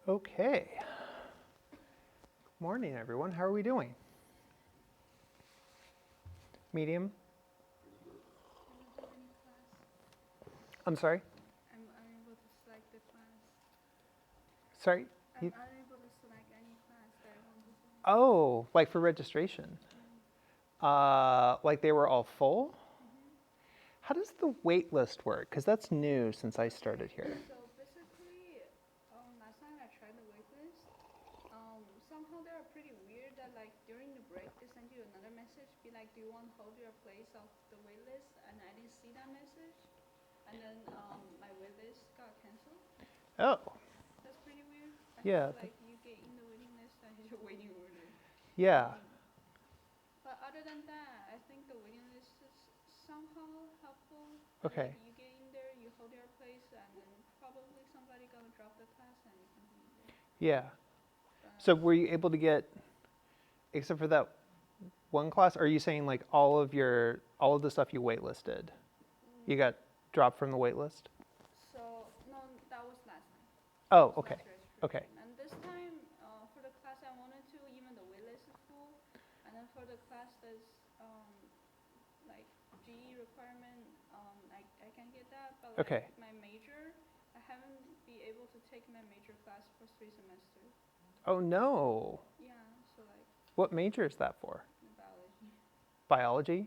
Okay. Morning, everyone. How are we doing? Medium? I'm sorry? I'm unable to select the class. Sorry? I'm unable to select any class that I want to do. Oh, like for registration? Like they were all full? How does the wait list work? Because that's new since I started here. So basically, last time I tried the waitlist, somehow they are pretty weird that like during the break they send you another message, be like, do you want to hold your place off the waitlist? And I didn't see that message. And then my waitlist got canceled. Oh, That's pretty weird. I yeah. thought like you get in the waiting list and hit your waiting order. Yeah. But other than that, I think the waiting list is somehow helpful. Okay. Like you get in there, you hold your place, and then probably somebody gonna drop the class and you can be in there. Yeah. But So were you able to get, except for that one class, are you saying like all of the stuff you waitlisted, you got dropped from the wait list? so no, that was last time. Oh, That was okay. last registration. Okay. And this time, for the class I wanted to, even the waitlist is full. And then for the class that's like GE requirement, I can get that. But like Okay. my major, I haven't been able to take my major class for 3 semesters. Oh, no. Yeah, so like What major is that for? biology. Biology?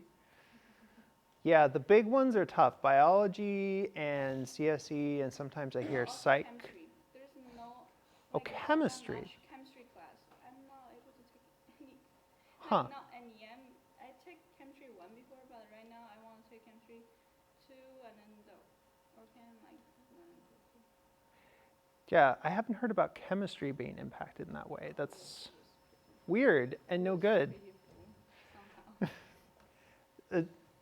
Yeah, the big ones are tough. Biology and CSE, and sometimes I hear Also psych. chemistry. There's no Oh, like chemistry. chemistry class. I'm not able to take any. Huh. Like not NEM. I took chemistry 1 before, but right now I want to take chemistry 2, and then the organic like not able to. Yeah, I haven't heard about chemistry being impacted in that way. That's weird and no good. Pretty full somehow.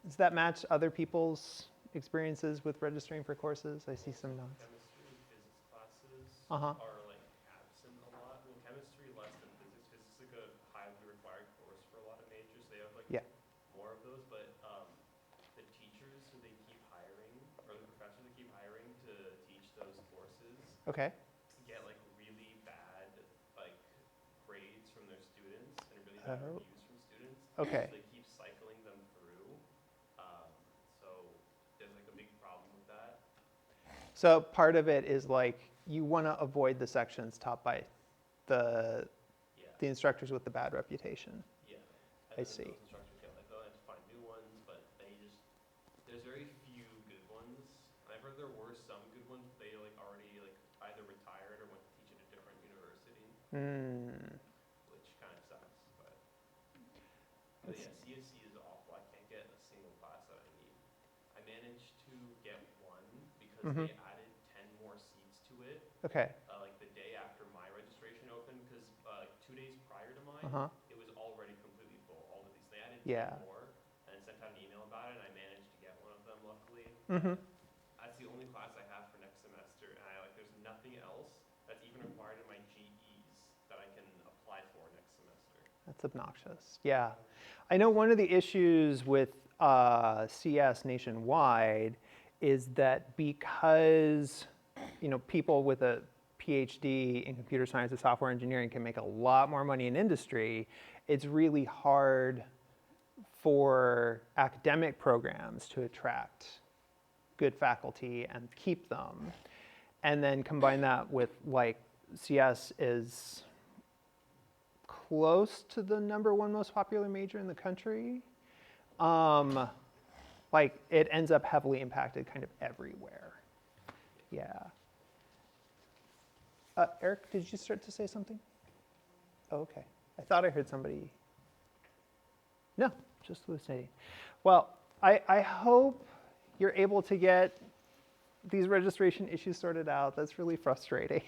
Does that match other people's experiences with registering for courses? I see some notes. Chemistry and physics classes Uh-huh. are like absent a lot. Well, chemistry less than physics. Physics is like a highly required course for a lot of majors. They have like Yeah. more of those, but the teachers who they keep hiring, or the professors they keep hiring to teach those courses, Okay. get like really bad like grades from their students and really bad Oh. reviews from students. Okay. So they keep cycling them through. So there's like a big problem with that. So part of it is like you want to avoid the sections taught by the Yeah. the instructors with the bad reputation. Yeah. I And then see. those instructors get let go and have to find new ones, but there's very few good ones. I've heard there were some good ones, but they like already like either retired or went to teach at a different university, which kind of sucks. But yeah, CSC is awful. I can't get a single class that I need. I managed to get one because they added 10 more seats to it. Okay. Like the day after my registration opened, because like 2 days prior to mine, Uh-huh. it was already completely full. All of these, they added Yeah. 10 more, and sent out an email about it, and I managed to get one of them, luckily. That's the only class I have for next semester, and there's nothing else that's even required in my GEs that I can apply for next semester. That's obnoxious. Yeah. I know one of the issues with CS nationwide is that because people with a PhD in computer science and software engineering can make a lot more money in industry, it's really hard for academic programs to attract good faculty and keep them. And then combine that with like CS is close to the #1 most popular major in the country. Like it ends up heavily impacted kind of everywhere. Yeah. Eric, did you start to say something? Oh, okay. I thought I heard somebody. No, just hallucinating. Well, I hope you're able to get these registration issues sorted out. That's really frustrating.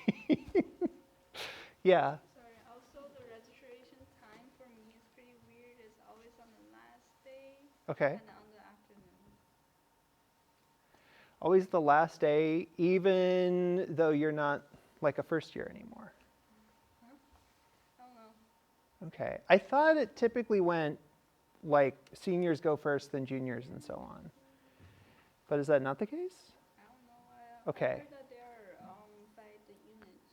Yeah. Sorry. Also, the registration time for me is pretty weird. It's always on the last day Okay. and on the afternoon. Always the last day, even though you're not like a first year anymore. Huh? I don't know. Okay. I thought it typically went like seniors go first, then juniors, and so on. But is that not the case? I don't know. I Okay. heard that they are by the units.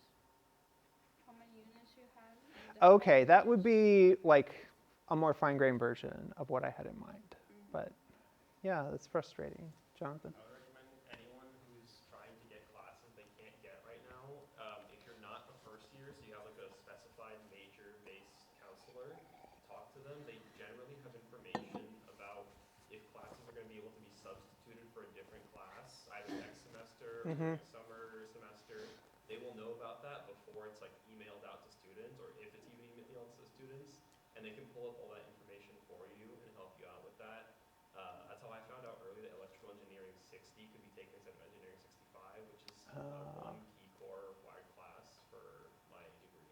you had? In the Okay, that would be like a more fine-grained version of what I had in mind. But yeah, that's frustrating. Jonathan? I would recommend anyone who's trying to get classes they can't get right now. If you're not a first year, so you have like a specified major-based counselor, talk to them. They generally have information about if classes are going to be able to be substituted for a different class, either next semester or during summer semester. They will know about that before it's like emailed out to students, or if it's even emailed to students, and they can pull up all that information for you and help you out with that. That's how I found out early that electrical engineering 60 could be taken instead of engineering 65, which is one key core required class for my degree.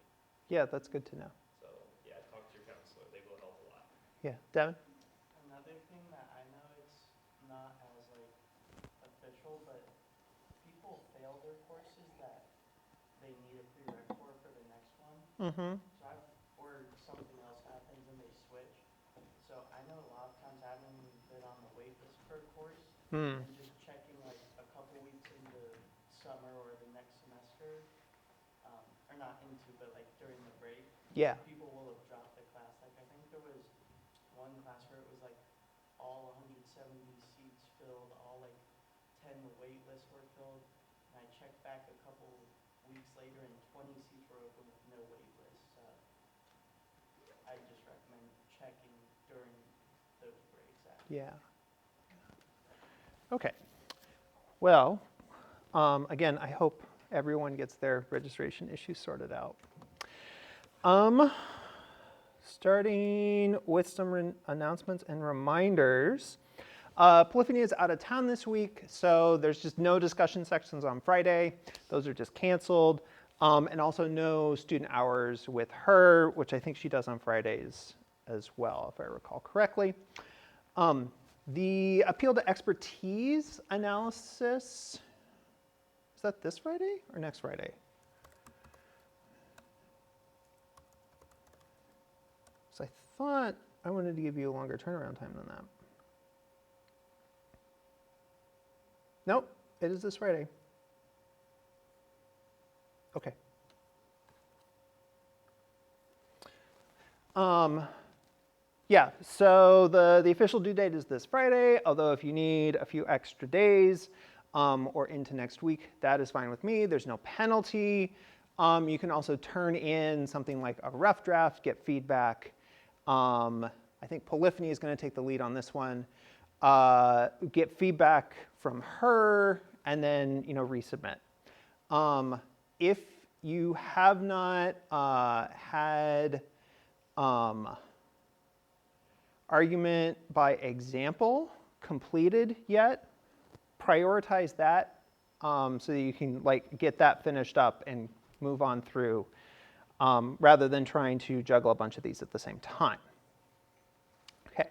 Yeah, that's good to know. So yeah, talk to your counselor. They will help a lot. Yeah, Devin? Another thing that I know it's not as like official, but people fail their courses that they need a prereq for the next one. Mm-hmm. So or something else happens and they switch. So I know a lot of times having been on the wait list for a course and just checking like a couple weeks into summer or the next semester, or not into, but like during the break, Yeah. people will have dropped the class. Like I think there was one class where it was like all 170 seats filled, all like 10 wait lists were filled, and I checked back a couple weeks later and 20 seats were open with no wait list. So I just recommend checking during those breaks. Yeah. Okay. Well, again, I hope everyone gets their registration issues sorted out. Starting with some announcements and reminders. Polyphony is out of town this week, so there's just no discussion sections on Friday. Those are just canceled. And also no student hours with her, which I think she does on Fridays as well, if I recall correctly. The appeal to expertise analysis, is that this Friday or next Friday? So I thought I wanted to give you a longer turnaround time than that. Nope, it is this Friday. Okay. Yeah, so the official due date is this Friday, although if you need a few extra days or into next week, that is fine with me. There's no penalty. You can also turn in something like a rough draft, get feedback. I think Polyphony is going to take the lead on this one. Get feedback from her, and then resubmit. If you have not had argument by example completed yet, prioritize that so that you can get that finished up and move on through, rather than trying to juggle a bunch of these at the same time. Okay.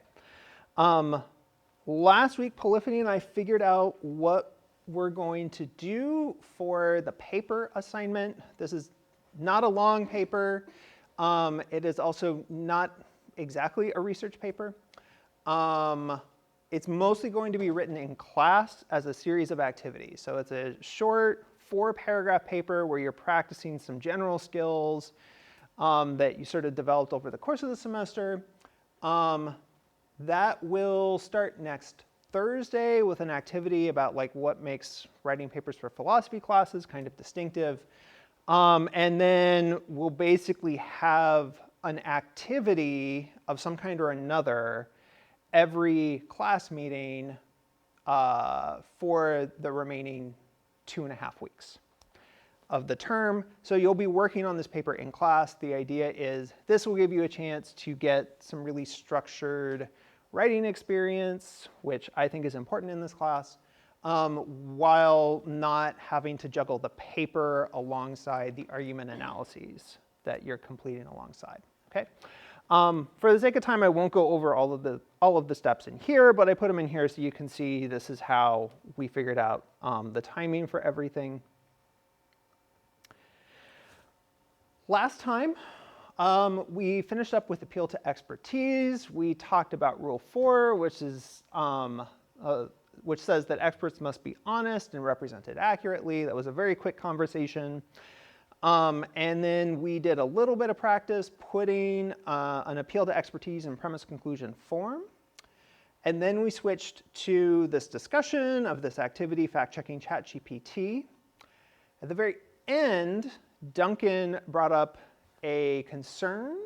Last week, Polyphony and I figured out what we're going to do for the paper assignment. This is not a long paper. It is also not exactly a research paper. It's mostly going to be written in class as a series of activities. So it's a short 4-paragraph paper where you're practicing some general skills that you sort of developed over the course of the semester. That will start next Thursday with an activity about what makes writing papers for philosophy classes kind of distinctive. And then we'll basically have an activity of some kind or another every class meeting for the remaining 2.5 weeks of the term. So you'll be working on this paper in class. The idea is this will give you a chance to get some really structured writing experience, which I think is important in this class, while not having to juggle the paper alongside the argument analyses that you're completing alongside. Okay. For the sake of time, I won't go over all of the steps in here, but I put them in here so you can see this is how we figured out the timing for everything. Last time, we finished up with appeal to expertise. We talked about Rule 4, which is which says that experts must be honest and represented accurately. That was a very quick conversation. And then we did a little bit of practice putting an appeal to expertise and premise conclusion form. And then we switched to this discussion of this activity, fact-checking ChatGPT. At the very end, Duncan brought up a concern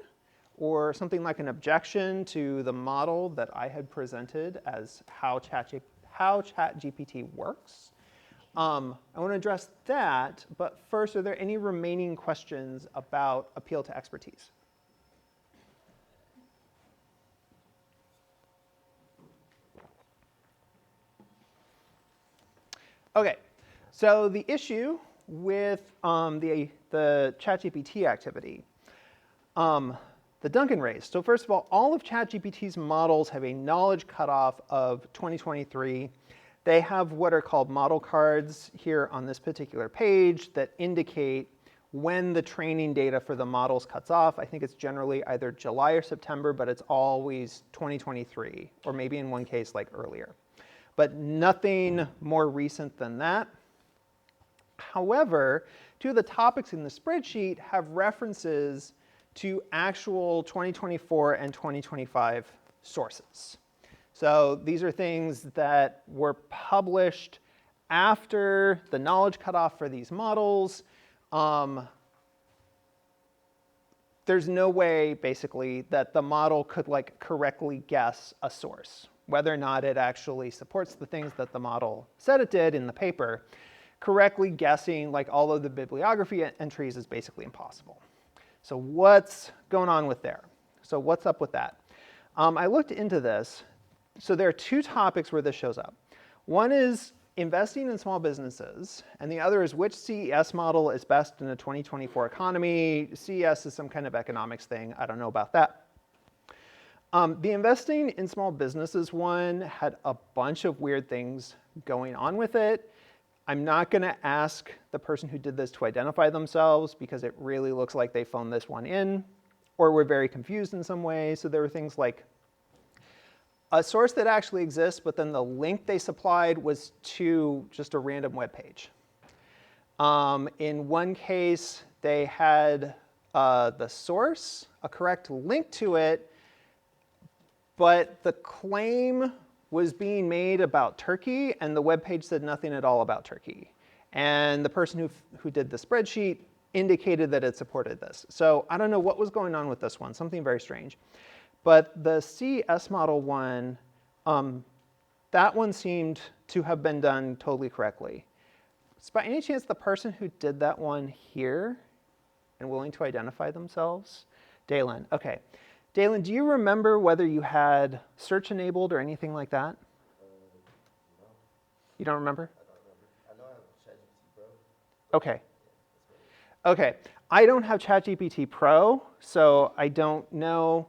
or something like an objection to the model that I had presented as how ChatGPT works. I want to address that, but first, are there any remaining questions about appeal to expertise? Okay, so the issue with the ChatGPT activity, the Duncan raised. So first of all of ChatGPT's models have a knowledge cutoff of 2023. They have what are called model cards here on this particular page that indicate when the training data for the models cuts off. I think it's generally either July or September, but it's always 2023, or maybe in one case like earlier. But nothing more recent than that. However, two of the topics in the spreadsheet have references to actual 2024 and 2025 sources. So these are things that were published after the knowledge cutoff for these models. There's no way, basically, that the model could correctly guess a source. Whether or not it actually supports the things that the model said it did in the paper, correctly guessing all of the bibliography entries is basically impossible. So what's going on with there? So what's up with that? I looked into this. So there are two topics where this shows up. One is investing in small businesses, and the other is which CES model is best in a 2024 economy. CES is some kind of economics thing. I don't know about that. The investing in small businesses one had a bunch of weird things going on with it. I'm not going to ask the person who did this to identify themselves because it really looks like they phoned this one in or were very confused in some way. So there were things like a source that actually exists, but then the link they supplied was to just a random web page. In one case, they had the source, a correct link to it, but the claim was being made about Turkey, and the web page said nothing at all about Turkey. And the person who did the spreadsheet indicated that it supported this. So I don't know what was going on with this one, something very strange. But the CES model one, that one seemed to have been done totally correctly. Is by any chance the person who did that one here and willing to identify themselves? Dalen, okay. Dalen, do you remember whether you had search enabled or anything like that? No. You don't remember? I don't remember. I know I have ChatGPT Pro. Okay. Okay. I don't have ChatGPT Pro, so I don't know.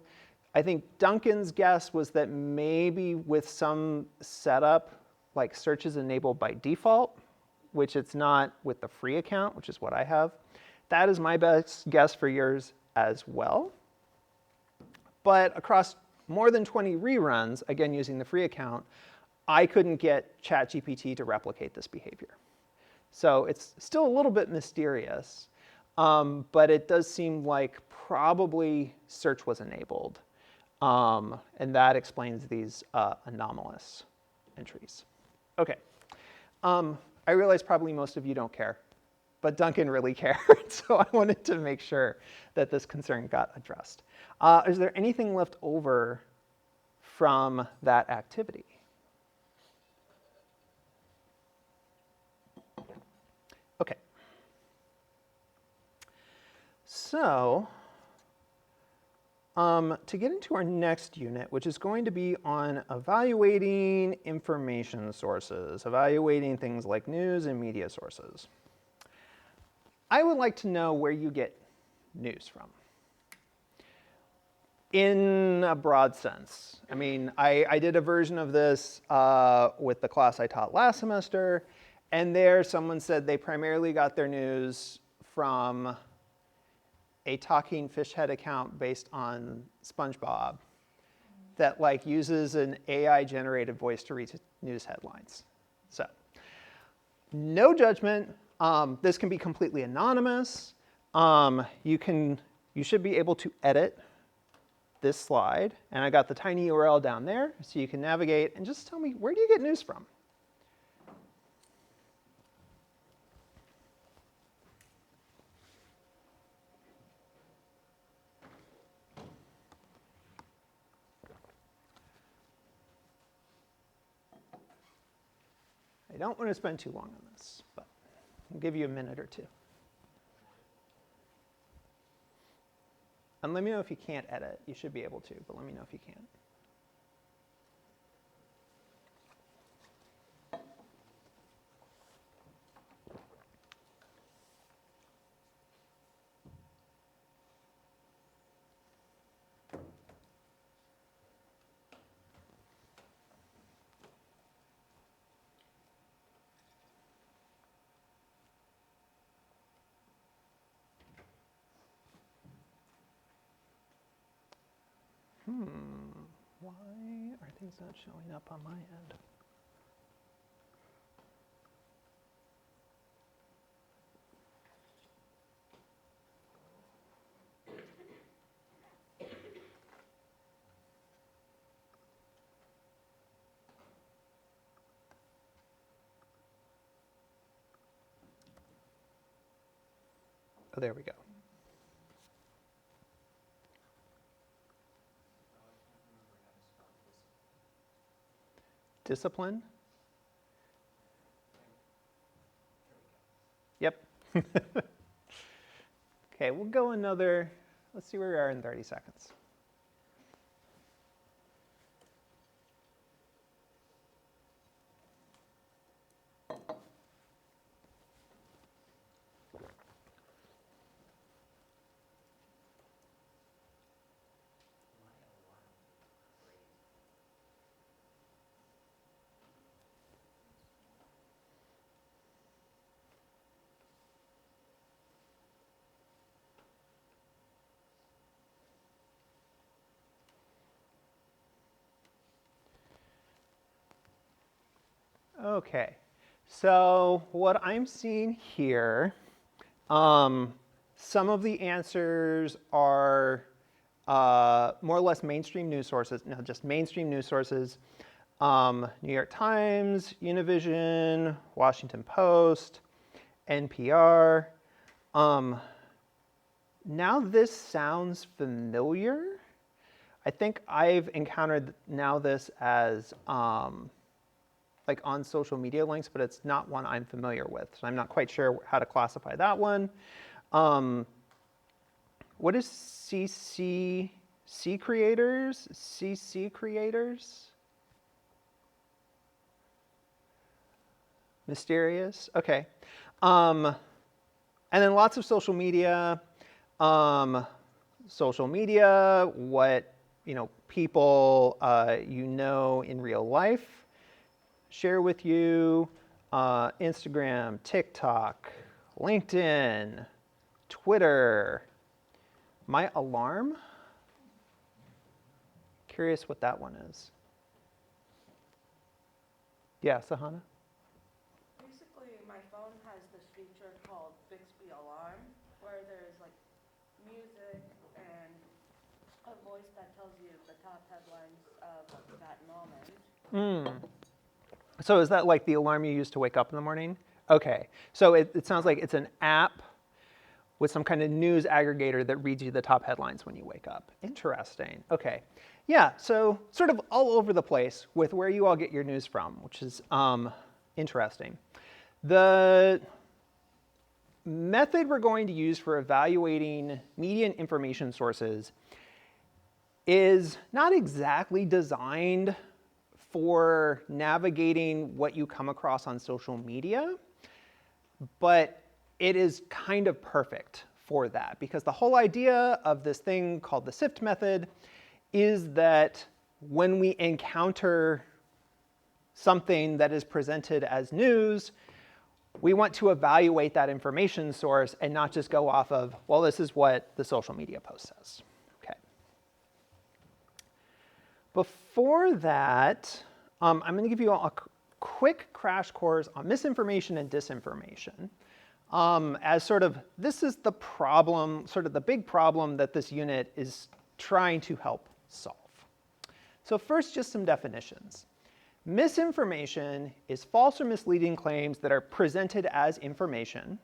I think Duncan's guess was that maybe with some setup, search is enabled by default, which it's not with the free account, which is what I have. That is my best guess for yours as well. But across more than 20 reruns, again using the free account, I couldn't get ChatGPT to replicate this behavior. So it's still a little bit mysterious, but it does seem like probably search was enabled. And that explains these anomalous entries. Okay. I realize probably most of you don't care, but Duncan really cared, so I wanted to make sure that this concern got addressed. Is there anything left over from that activity? Okay. So, to get into our next unit, which is going to be on evaluating information sources, evaluating things like news and media sources. I would like to know where you get news from. In a broad sense. I mean, I did a version of this with the class I taught last semester, and there someone said they primarily got their news from a talking fish head account based on SpongeBob that uses an AI-generated voice to read news headlines. So, no judgment. This can be completely anonymous. you should be able to edit this slide, and I got the tiny URL down there, so you can navigate and just tell me, where do you get news from? I don't want to spend too long on this, but I'll give you a minute or two. And let me know if you can't edit. You should be able to, but let me know if you can't. Why are things not showing up on my end? Oh, there we go. Discipline? Yep. Okay, we'll go another, let's see where we are in 30 seconds. Okay, so what I'm seeing here, some of the answers are more or less mainstream news sources. No, just mainstream news sources. New York Times, Univision, Washington Post, NPR. Now this sounds familiar. I think I've encountered now this as like on social media links, but it's not one I'm familiar with. So I'm not quite sure how to classify that one. What is CC creators? CC creators? Mysterious, okay. And then lots of social media. What people in real life share with you. Instagram, TikTok, LinkedIn, Twitter. My alarm? Curious what that one is. Yeah, Sahana? Basically, my phone has this feature called Bixby Alarm, where there's like music and a voice that tells you the top headlines of that moment. So is that like the alarm you use to wake up in the morning? Okay, so it sounds like it's an app with some kind of news aggregator that reads you the top headlines when you wake up. Interesting, okay. Yeah, so sort of all over the place with where you all get your news from, which is interesting. The method we're going to use for evaluating media and information sources is not exactly designed for navigating what you come across on social media, but it is kind of perfect for that, because the whole idea of this thing called the SIFT method is that when we encounter something that is presented as news, we want to evaluate that information source and not just go off of, well, this is what the social media post says. Okay. Before that, I'm going to give you all a quick crash course on misinformation and disinformation. as sort of, this is the problem, sort of the big problem that this unit is trying to help solve. So first, just some definitions. Misinformation is false or misleading claims that are presented as information.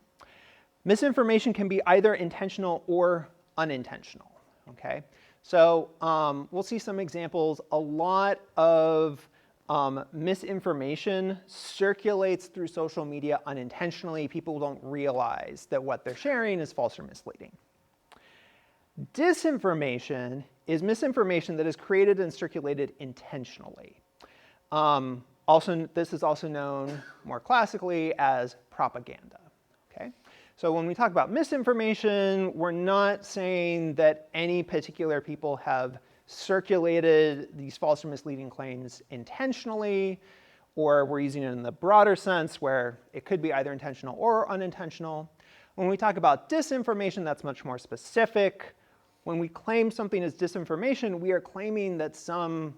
Misinformation can be either intentional or unintentional, okay? So we'll see some examples. A lot of misinformation circulates through social media unintentionally. People don't realize that what they're sharing is false or misleading. Disinformation is misinformation that is created and circulated intentionally. This is also known more classically as propaganda. Okay? So when we talk about misinformation, we're not saying that any particular people have circulated these false or misleading claims intentionally, or we're using it in the broader sense where it could be either intentional or unintentional. When we talk about disinformation, that's much more specific. When we claim something as disinformation, we are claiming that some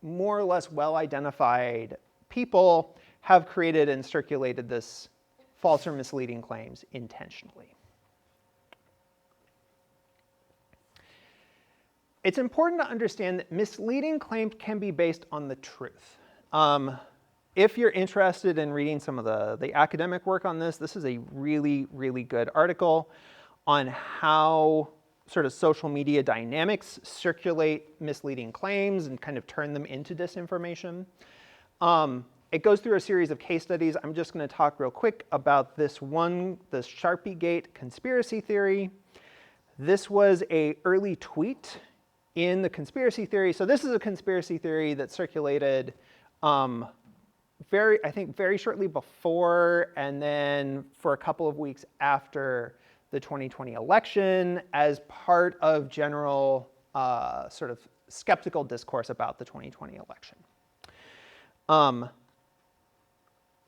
more or less well-identified people have created and circulated this false or misleading claims intentionally. It's important to understand that misleading claims can be based on the truth. If you're interested in reading some of the academic work on this, this is a really, really good article on how sort of social media dynamics circulate misleading claims and kind of turn them into disinformation. It goes through a series of case studies. I'm just going to talk real quick about this Sharpiegate conspiracy theory. This was an early tweet in the conspiracy theory. So this is a conspiracy theory that circulated I think very shortly before and then for a couple of weeks after the 2020 election as part of general sort of skeptical discourse about the 2020 election.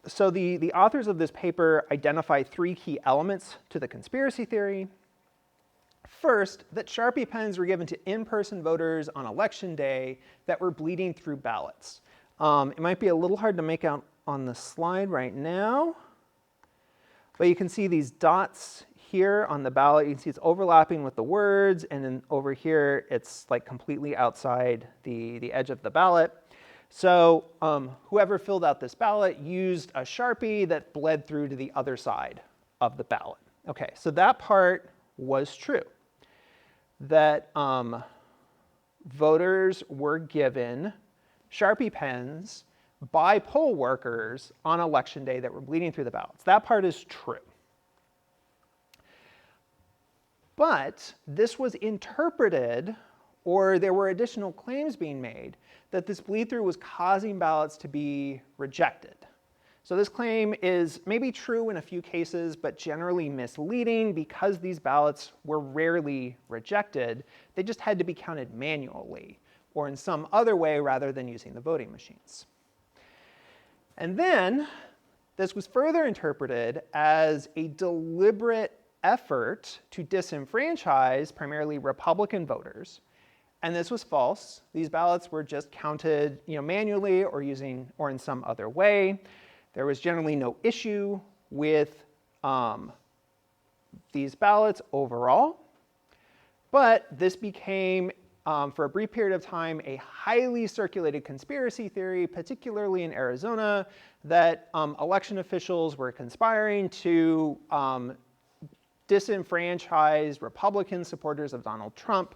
So the authors of this paper identify three key elements to the conspiracy theory. First, that Sharpie pens were given to in-person voters on election day that were bleeding through ballots. It might be a little hard to make out on the slide right now, but you can see these dots here on the ballot. You can see it's overlapping with the words, and then over here it's like completely outside the edge of the ballot. So whoever filled out this ballot used a Sharpie that bled through to the other side of the ballot. Okay, so that part was true. That voters were given Sharpie pens by poll workers on election day that were bleeding through the ballots. That part is true. But this was interpreted, or there were additional claims being made, that this bleed through was causing ballots to be rejected. So this claim is maybe true in a few cases, but generally misleading because these ballots were rarely rejected. They just had to be counted manually or in some other way rather than using the voting machines. And then this was further interpreted as a deliberate effort to disenfranchise primarily Republican voters. And this was false. These ballots were just counted, manually or in some other way. There was generally no issue with these ballots overall. But this became, for a brief period of time, a highly circulated conspiracy theory, particularly in Arizona, that election officials were conspiring to disenfranchise Republican supporters of Donald Trump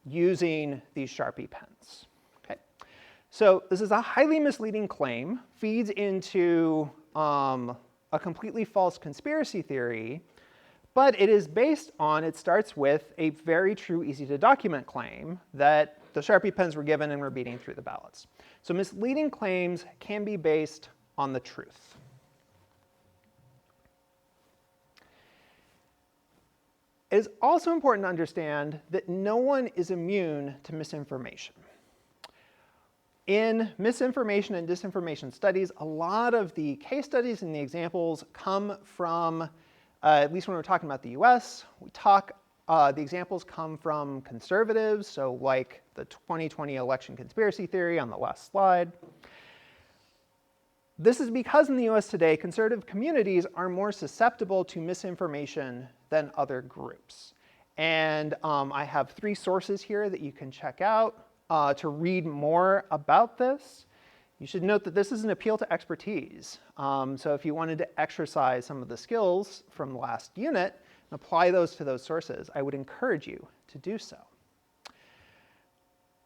using these Sharpie pens. Okay. So this is a highly misleading claim, feeds into a completely false conspiracy theory, but it starts with a very true, easy to document claim that the Sharpie pens were given and were beating through the ballots. So misleading claims can be based on the truth. It is also important to understand that no one is immune to misinformation. In misinformation and disinformation studies, a lot of the case studies and the examples come from, at least when we're talking about the US, the examples come from conservatives, so like the 2020 election conspiracy theory on the last slide. This is because in the US today, conservative communities are more susceptible to misinformation than other groups. And I have 3 sources here that you can check out to read more about this. You should note that this is an appeal to expertise. So if you wanted to exercise some of the skills from the last unit and apply those to those sources, I would encourage you to do so.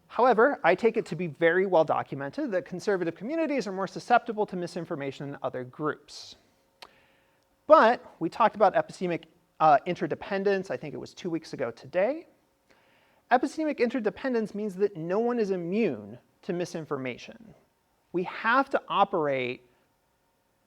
However, I take it to be very well documented that conservative communities are more susceptible to misinformation than other groups. But we talked about epistemic interdependence, I think it was 2 weeks ago today. Epistemic interdependence means that no one is immune to misinformation. We have to operate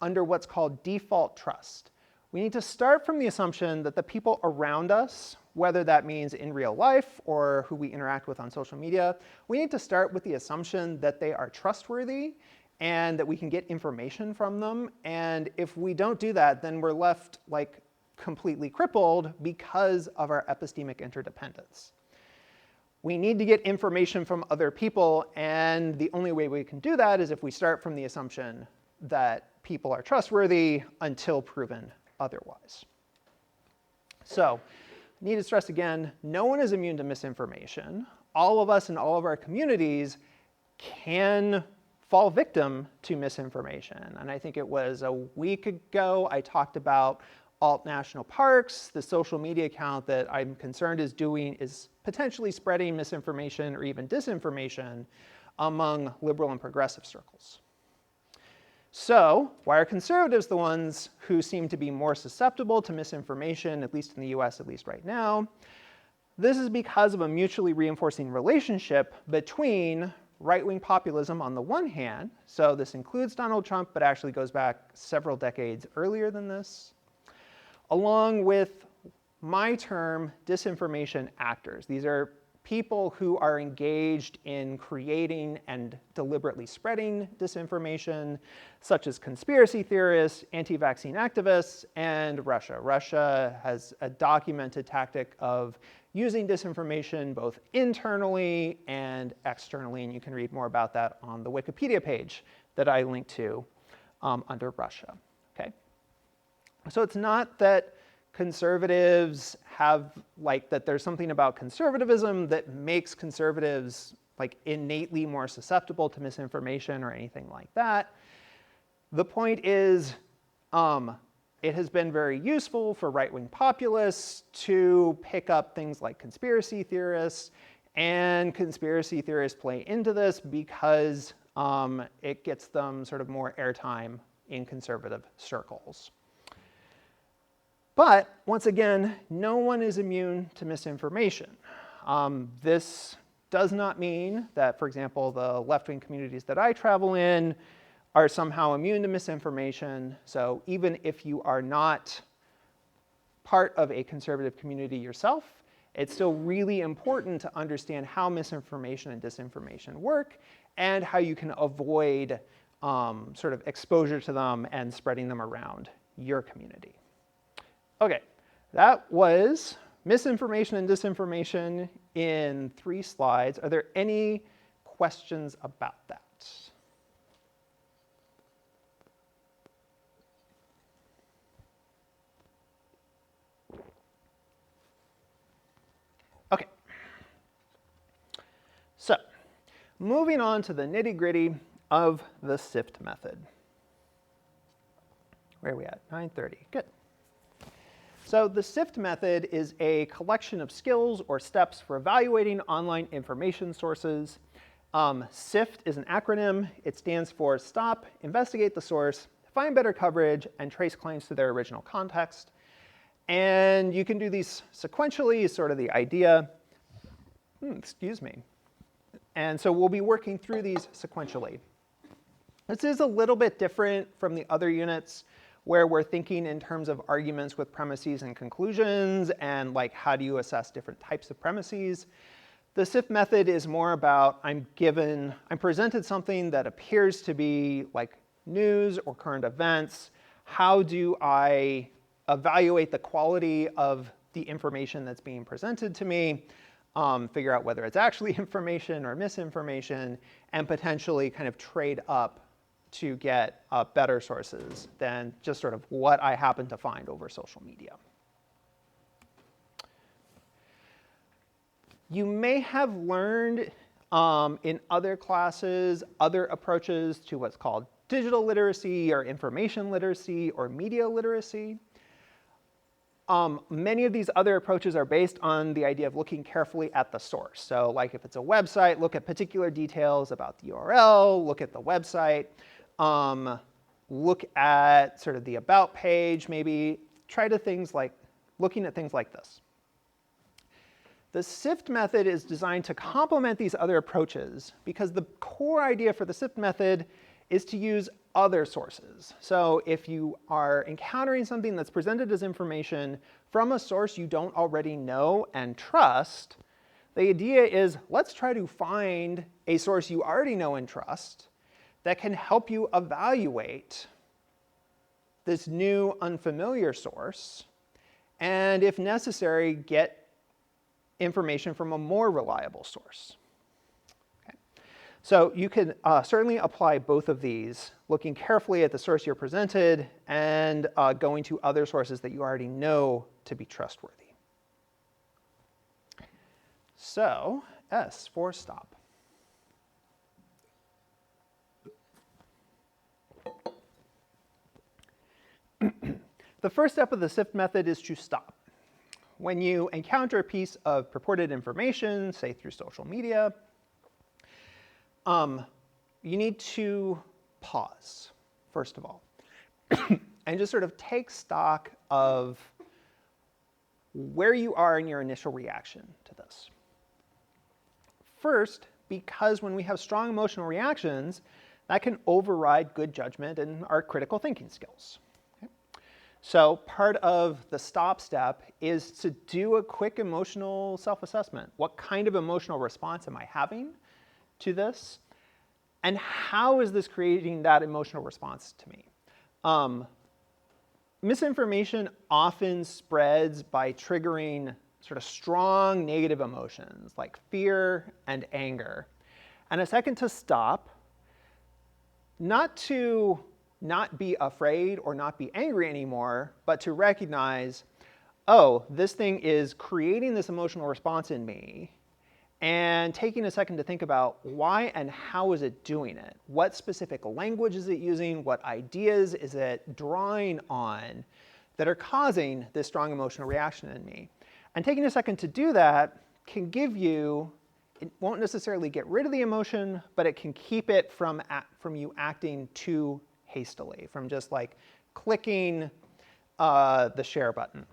under what's called default trust. We need to start from the assumption that the people around us, whether that means in real life or who we interact with on social media, we need to start with the assumption that they are trustworthy and that we can get information from them. And if we don't do that, then we're left like completely crippled because of our epistemic interdependence. We need to get information from other people, and the only way we can do that is if we start from the assumption that people are trustworthy until proven otherwise. So, I need to stress again, no one is immune to misinformation. All of us in all of our communities can fall victim to misinformation. And I think it was a week ago I talked about Alt National Parks, the social media account that I'm concerned is potentially spreading misinformation or even disinformation among liberal and progressive circles. So why are conservatives the ones who seem to be more susceptible to misinformation, at least in the US, at least right now? This is because of a mutually reinforcing relationship between right-wing populism on the one hand, so this includes Donald Trump, but actually goes back several decades earlier than this, along with my term disinformation actors. These are people who are engaged in creating and deliberately spreading disinformation, such as conspiracy theorists, anti-vaccine activists, and Russia. Russia has a documented tactic of using disinformation both internally and externally, and you can read more about that on the Wikipedia page that I linked to under Russia. Okay? So it's not that conservatives have, that there's something about conservatism that makes conservatives innately more susceptible to misinformation or anything like that. The point is, it has been very useful for right-wing populists to pick up things like conspiracy theorists, and conspiracy theorists play into this because it gets them sort of more airtime in conservative circles. But once again, no one is immune to misinformation. This does not mean that, for example, the left-wing communities that I travel in are somehow immune to misinformation. So even if you are not part of a conservative community yourself, it's still really important to understand how misinformation and disinformation work and how you can avoid sort of exposure to them and spreading them around your community. Okay, that was misinformation and disinformation in 3 slides. Are there any questions about that? Okay. So, moving on to the nitty-gritty of the SIFT method. Where are we at? 9:30. Good. So the SIFT method is a collection of skills or steps for evaluating online information sources. SIFT is an acronym. It stands for Stop, Investigate the Source, Find Better Coverage, and Trace Claims to their original context. And you can do these sequentially, is sort of the idea. Excuse me. And so we'll be working through these sequentially. This is a little bit different from the other units, where we're thinking in terms of arguments with premises and conclusions, and how do you assess different types of premises. The SIFT method is more about I'm presented something that appears to be news or current events. How do I evaluate the quality of the information that's being presented to me, figure out whether it's actually information or misinformation, and potentially kind of trade up to get better sources than just sort of what I happen to find over social media. You may have learned in other classes other approaches to what's called digital literacy or information literacy or media literacy. Many of these other approaches are based on the idea of looking carefully at the source. So like if it's a website, look at particular details about the URL, look at the website, look at sort of the about page, maybe try to looking at things like this. The SIFT method is designed to complement these other approaches because the core idea for the SIFT method is to use other sources. So if you are encountering something that's presented as information from a source you don't already know and trust, the idea is let's try to find a source you already know and trust that can help you evaluate this new unfamiliar source, and if necessary, get information from a more reliable source. Okay. So you can certainly apply both of these, looking carefully at the source you're presented and going to other sources that you already know to be trustworthy. So S for stop. The first step of the SIFT method is to stop. When you encounter a piece of purported information, say through social media, you need to pause, first of all, and just sort of take stock of where you are in your initial reaction to this. First, because when we have strong emotional reactions, that can override good judgment and our critical thinking skills. So part of the stop step is to do a quick emotional self-assessment. What kind of emotional response am I having to this? And how is this creating that emotional response to me? Misinformation often spreads by triggering sort of strong negative emotions like fear and anger. And a second to stop, not to not be afraid or not be angry anymore, but to recognize, oh, this thing is creating this emotional response in me, and taking a second to think about why and how is it doing it? What specific language is it using? What ideas is it drawing on that are causing this strong emotional reaction in me? And taking a second to do that can give you, it won't necessarily get rid of the emotion, but it can keep it from you acting too hastily, from just like clicking the share button.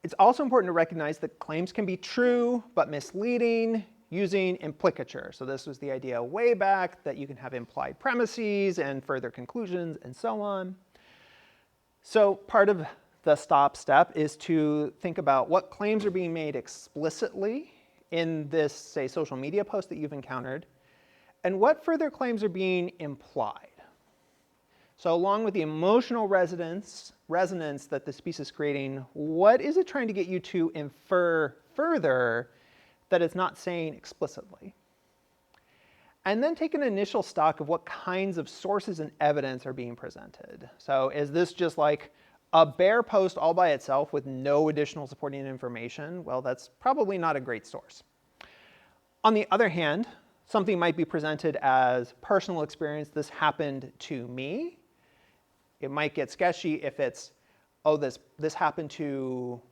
It's also important to recognize that claims can be true but misleading using implicature. So this was the idea way back that you can have implied premises and further conclusions and so on. So part of the stop step is to think about what claims are being made explicitly in this, say, social media post that you've encountered, and what further claims are being implied. So along with the emotional resonance that this piece is creating, what is it trying to get you to infer further that it's not saying explicitly? And then take an initial stock of what kinds of sources and evidence are being presented. So is this just like a bare post all by itself with no additional supporting information? Well, that's probably not a great source. On the other hand, something might be presented as personal experience. This happened to me. It might get sketchy if it's, oh, this happened to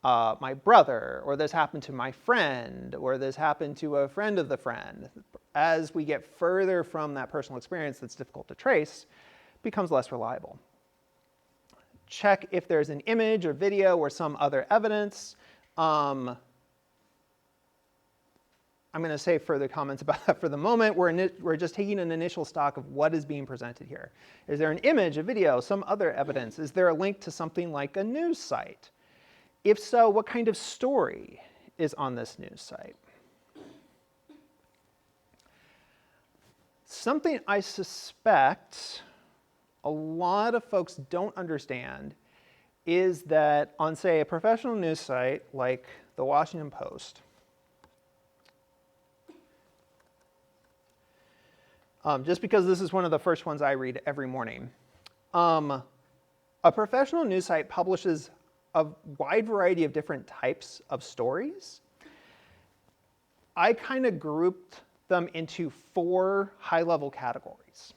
my brother, or this happened to my friend, or this happened to a friend of the friend. As we get further from that personal experience that's difficult to trace, it becomes less reliable. Check if there's an image or video or some other evidence. I'm going to save further comments about that for the moment. We're just taking an initial stock of what is being presented here. Is there an image, a video, some other evidence? Is there a link to something like a news site? If so, what kind of story is on this news site? Something I suspect a lot of folks don't understand is that on, say, a professional news site like the Washington Post, just because this is one of the first ones I read every morning. A professional news site publishes a wide variety of different types of stories. I kind of grouped them into 4 high-level categories.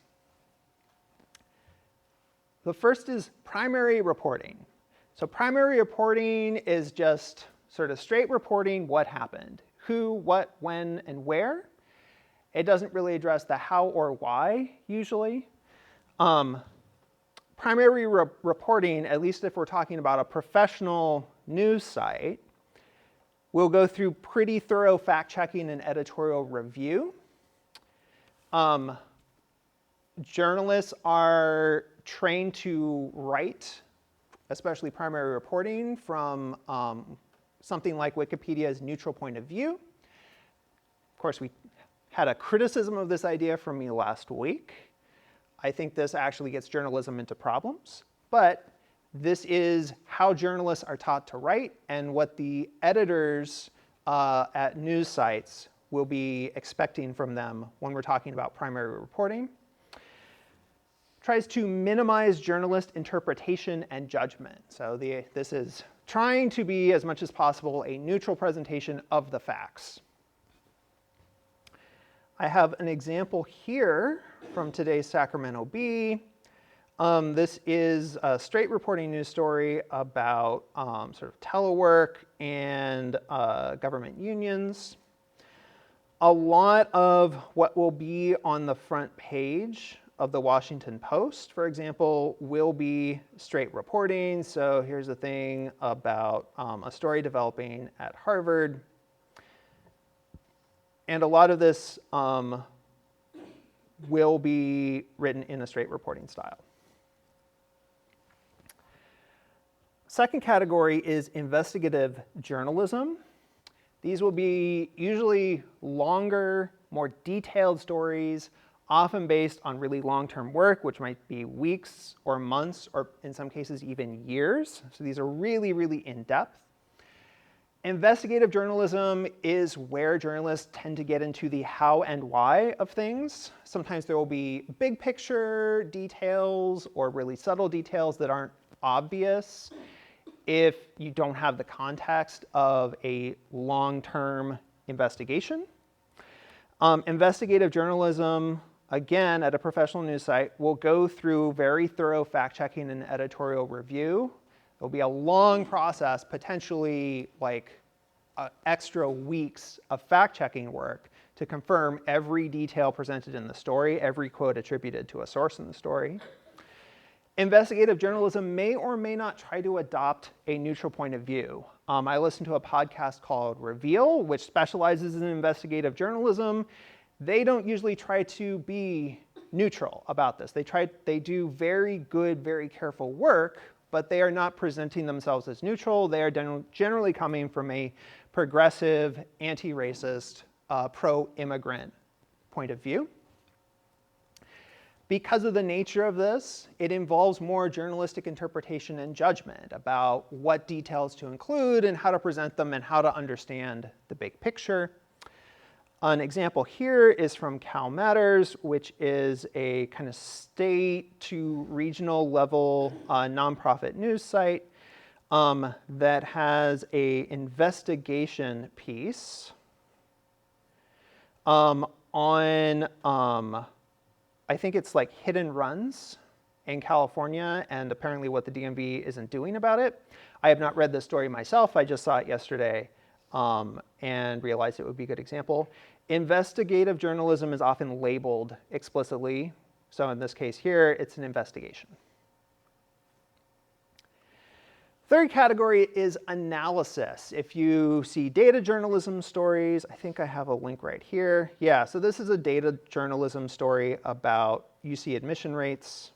The first is primary reporting. So primary reporting is just sort of straight reporting what happened, who, what, when, and where. It doesn't really address the how or why usually. Primary reporting, at least if we're talking about a professional news site, will go through pretty thorough fact-checking and editorial review. Journalists are trained to write, especially primary reporting, from something like Wikipedia's neutral point of view. Of course, we had a criticism of this idea from me last week. I think this actually gets journalism into problems, but this is how journalists are taught to write and what the editors at news sites will be expecting from them when we're talking about primary reporting. Tries to minimize journalist interpretation and judgment. So this is trying to be, as much as possible, a neutral presentation of the facts. I have an example here from today's Sacramento Bee. This is a straight reporting news story about sort of telework and government unions. A lot of what will be on the front page of the Washington Post, for example, will be straight reporting. So here's a thing about a story developing at Harvard. And a lot of this will be written in a straight reporting style. Second category is investigative journalism. These will be usually longer, more detailed stories, often based on really long-term work, which might be weeks or months, or in some cases even years. So these are really, really in-depth. Investigative journalism is where journalists tend to get into the how and why of things. Sometimes there will be big picture details or really subtle details that aren't obvious if you don't have the context of a long-term investigation. Investigative journalism, again, at a professional news site, will go through very thorough fact-checking and editorial review. It'll be a long process, potentially like extra weeks of fact-checking work to confirm every detail presented in the story, every quote attributed to a source in the story. Investigative journalism may or may not try to adopt a neutral point of view. I listened to a podcast called Reveal, which specializes in investigative journalism. They don't usually try to be neutral about this. They do very good, very careful work, but they are not presenting themselves as neutral. They are generally coming from a progressive, anti-racist, pro-immigrant point of view. Because of the nature of this, it involves more journalistic interpretation and judgment about what details to include and how to present them and how to understand the big picture. An example here is from Cal Matters, which is a kind of state to regional level nonprofit news site that has an investigation piece on I think it's like hit and runs in California, and apparently what the DMV isn't doing about it. I have not read this story myself. I just saw it yesterday and realized it would be a good example. Investigative journalism is often labeled explicitly. So in this case here, it's an investigation. Third category is analysis. If you see data journalism stories, I think I have a link right here. Yeah, so this is a data journalism story about UC admission rates.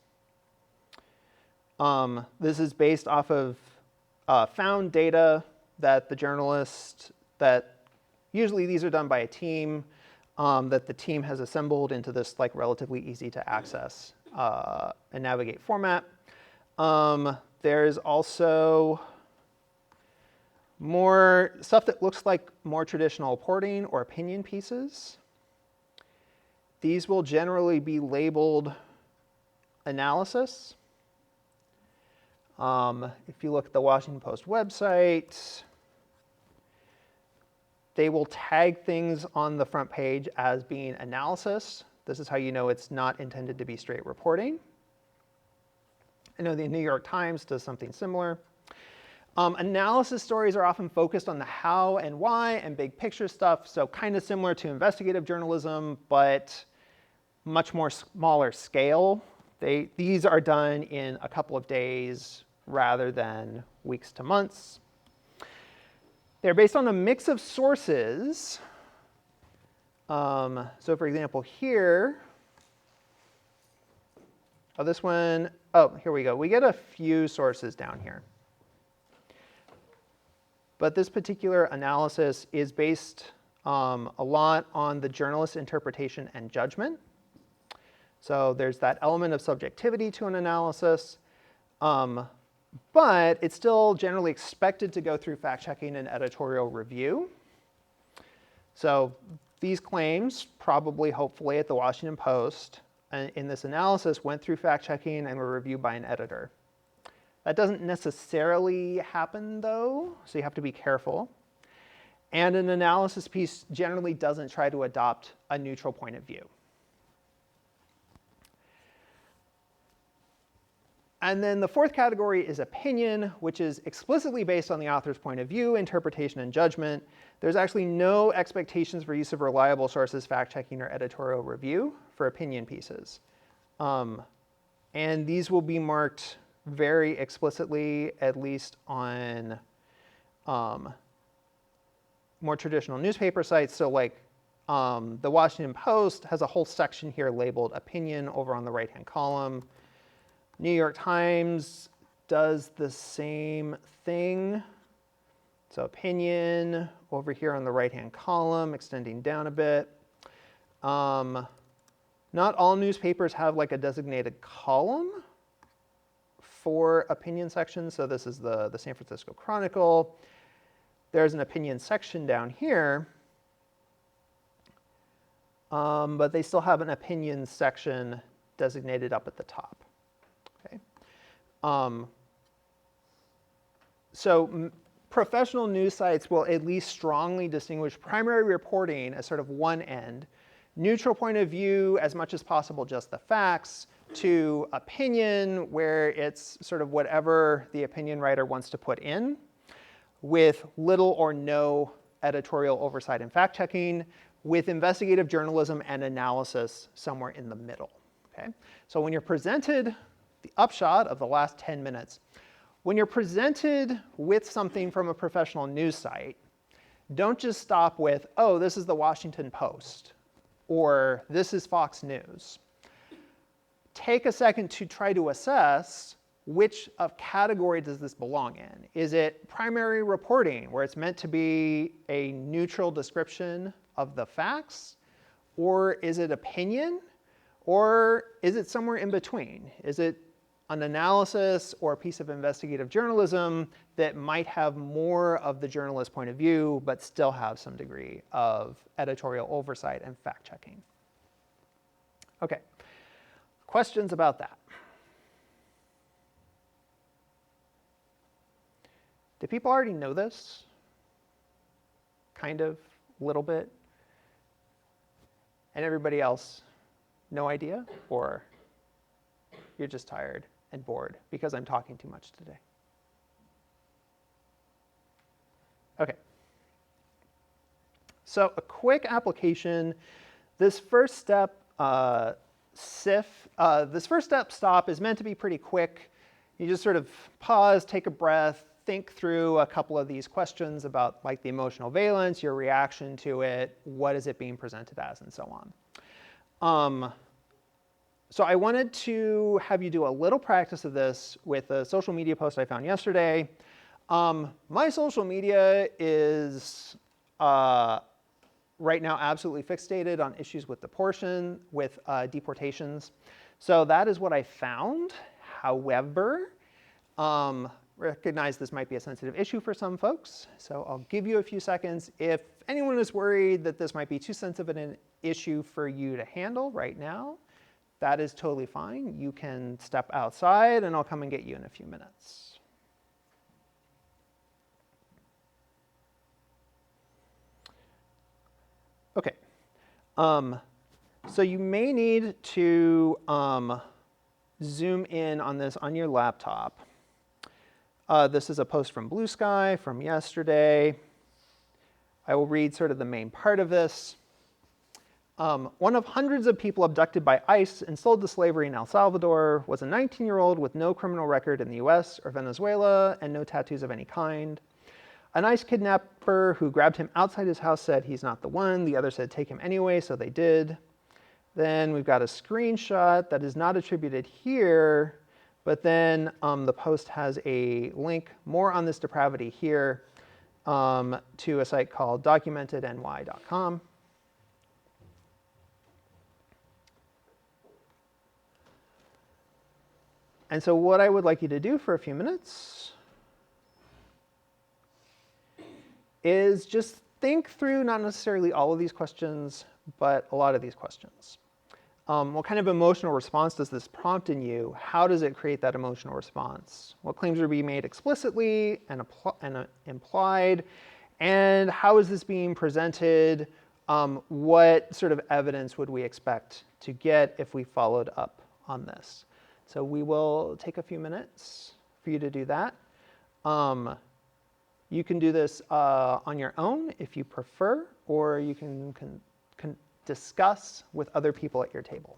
This is based off of found data that the journalist, that usually these are done by a team, that the team has assembled into this like relatively easy to access and navigate format. There's also more stuff that looks like more traditional reporting or opinion pieces. These will generally be labeled analysis. If you look at the Washington Post website, they will tag things on the front page as being analysis. This is how you know it's not intended to be straight reporting. I know the New York Times does something similar. Analysis stories are often focused on the how and why and big picture stuff, so kind of similar to investigative journalism, but much more smaller scale. These are done in a couple of days rather than weeks to months. They're based on a mix of sources. So for example, here, this one, here we go. We get a few sources down here. But this particular analysis is based a lot on the journalist's interpretation and judgment. So there's that element of subjectivity to an analysis. But it's still generally expected to go through fact-checking and editorial review. So these claims, probably, hopefully, at the Washington Post, in this analysis, went through fact-checking and were reviewed by an editor. That doesn't necessarily happen, though, so you have to be careful. And an analysis piece generally doesn't try to adopt a neutral point of view. And then the fourth category is opinion, which is explicitly based on the author's point of view, interpretation, and judgment. There's actually no expectations for use of reliable sources, fact-checking, or editorial review for opinion pieces. And these will be marked very explicitly, at least on more traditional newspaper sites. So like the Washington Post has a whole section here labeled opinion over on the right-hand column. New York Times does the same thing. So opinion over here on the right-hand column, extending down a bit. Not all newspapers have like a designated column for opinion sections. So this is the San Francisco Chronicle. There's an opinion section down here. But they still have an opinion section designated up at the top. Okay. So professional news sites will at least strongly distinguish primary reporting as sort of one end, neutral point of view as much as possible, just the facts, to opinion where it's sort of whatever the opinion writer wants to put in, with little or no editorial oversight and fact-checking, with investigative journalism and analysis somewhere in the middle. Okay? So when you're presented, the upshot of the last 10 minutes, when you're presented with something from a professional news site, don't just stop with, oh, this is the Washington Post, or this is Fox News. Take a second to try to assess which category does this belong in. Is it primary reporting, where it's meant to be a neutral description of the facts? Or is it opinion? Or is it somewhere in between? Is it an analysis or a piece of investigative journalism that might have more of the journalist's point of view, but still have some degree of editorial oversight and fact-checking? Okay, questions about that? Do people already know this? Kind of, a little bit? And everybody else, no idea? Or you're just tired and bored because I'm talking too much today? Okay. So a quick application. This first step, SIFT, this first step stop is meant to be pretty quick. You just sort of pause, take a breath, think through a couple of these questions about like the emotional valence, your reaction to it, what is it being presented as, and so on. So I wanted to have you do a little practice of this with a social media post I found yesterday. My social media is right now absolutely fixated on issues with deportations. So that is what I found. However, recognize this might be a sensitive issue for some folks, so I'll give you a few seconds. If anyone is worried that this might be too sensitive an issue for you to handle right now, that is totally fine. You can step outside and I'll come and get you in a few minutes. Okay. So you may need to zoom in on this on your laptop. This is a post from Blue Sky from yesterday. I will read sort of the main part of this. One of hundreds of people abducted by ICE and sold to slavery in El Salvador was a 19-year-old with no criminal record in the US or Venezuela and no tattoos of any kind. An ICE kidnapper who grabbed him outside his house said he's not the one. The other said take him anyway, so they did. Then we've got a screenshot that is not attributed here, but then the post has a link, more on this depravity here, to a site called documentedny.com. And so what I would like you to do for a few minutes is just think through not necessarily all of these questions, but a lot of these questions. What kind of emotional response does this prompt in you? How does it create that emotional response? What claims are being made explicitly and implied? And how is this being presented? What sort of evidence would we expect to get if we followed up on this? So we will take a few minutes for you to do that. You can do this on your own if you prefer, or you can discuss with other people at your table.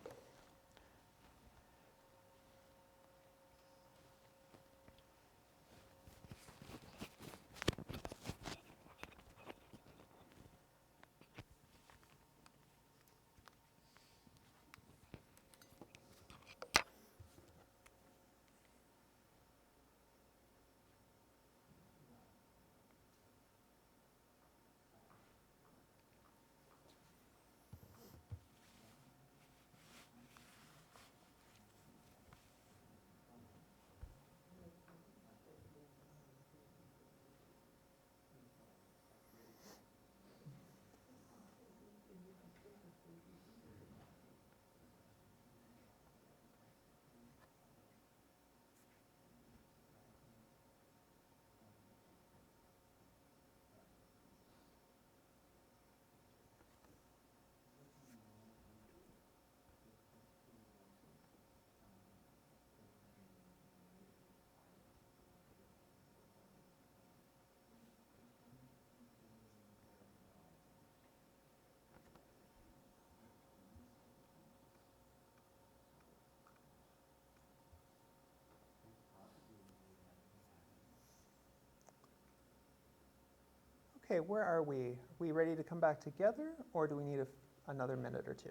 Okay, where are we? Are we ready to come back together, or do we need another minute or two?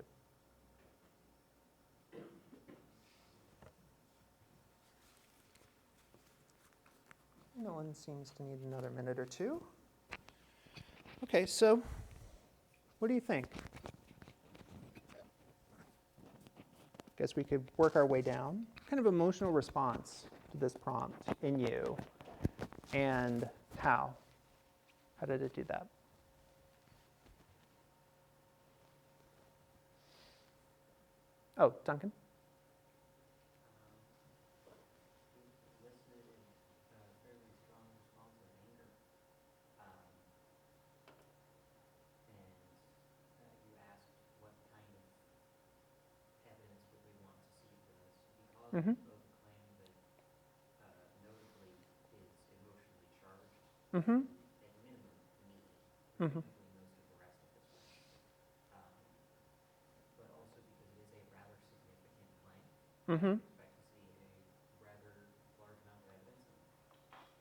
No one seems to need another minute or two. Okay, so what do you think? Guess we could work our way down. What kind of emotional response to this prompt in you, and how? How did it do that? Oh, Duncan? Elicited a fairly strong response of anger. And you asked what kind of evidence would we want to see for this, because Mm-hmm. of a claim that notably is emotionally charged, Mm-hmm. at minimum me, Mm-hmm. presumably most of the rest of this room. But also because it is a rather significant claim. Mm-hmm. I expect to see a rather large amount of evidence.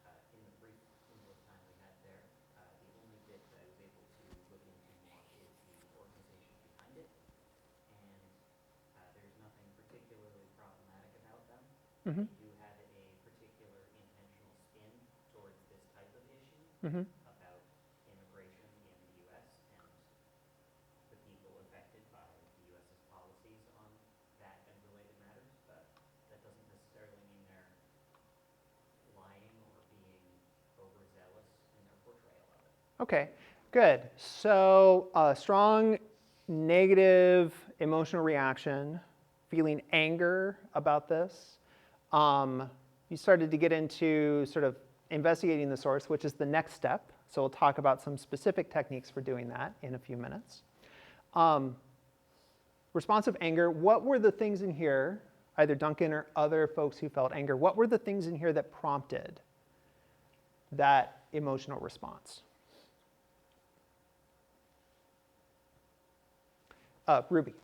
And in the brief window of time we had there, the only bit that I was able to look into more is the organization behind it. And there's nothing particularly problematic about them. Mm-hmm. They do have a particular intentional spin towards this type of issue Mm-hmm. about immigration in the U.S. and the people affected by the U.S.'s policies on that and related matters. But that doesn't necessarily mean they're lying or Okay, good. So strong negative emotional reaction, feeling anger about this. You started to get into sort of investigating the source, which is the next step. So we'll talk about some specific techniques for doing that in a few minutes. Responsive anger, what were the things in here, either Duncan or other folks who felt anger, what were the things in here that prompted that emotional response? Ruby.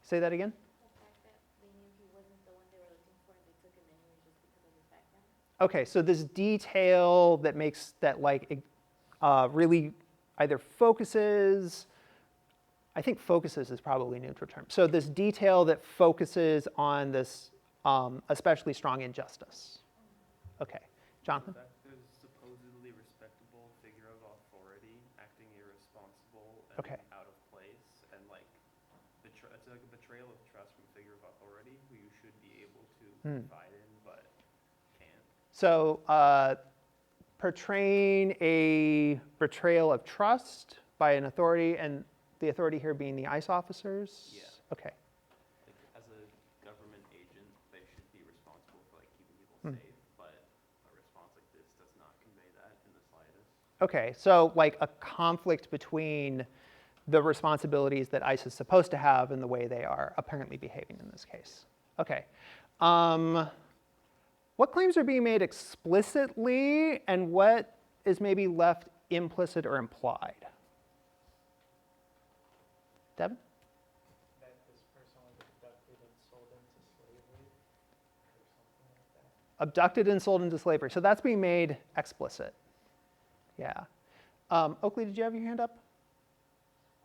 Say that again? The fact that they knew he wasn't the one they were looking for and they took him anyway just because of his background. Okay, so this detail that makes that like really either focuses, I think focuses is probably a neutral term. So this detail that focuses on this especially strong injustice. Okay, Jonathan? The fact there's a supposedly respectable figure of authority acting irresponsible and Okay. out of place, and like it's like a betrayal of trust from a figure of authority who you should be able to confide in, but can't. So portraying a betrayal of trust by an authority, and the authority here being the ICE officers? Yeah. Okay. Like, as a government agent, they should be responsible for like keeping people safe, but a response like this does not convey that in the slightest. Okay, so like a conflict between the responsibilities that ICE is supposed to have and the way they are apparently behaving in this case. Okay. What claims are being made explicitly and what is maybe left implicit or implied? Devin? That this person was abducted and sold into slavery or something like that. Abducted and sold into slavery. So that's being made explicit. Yeah. Oakley, did you have your hand up?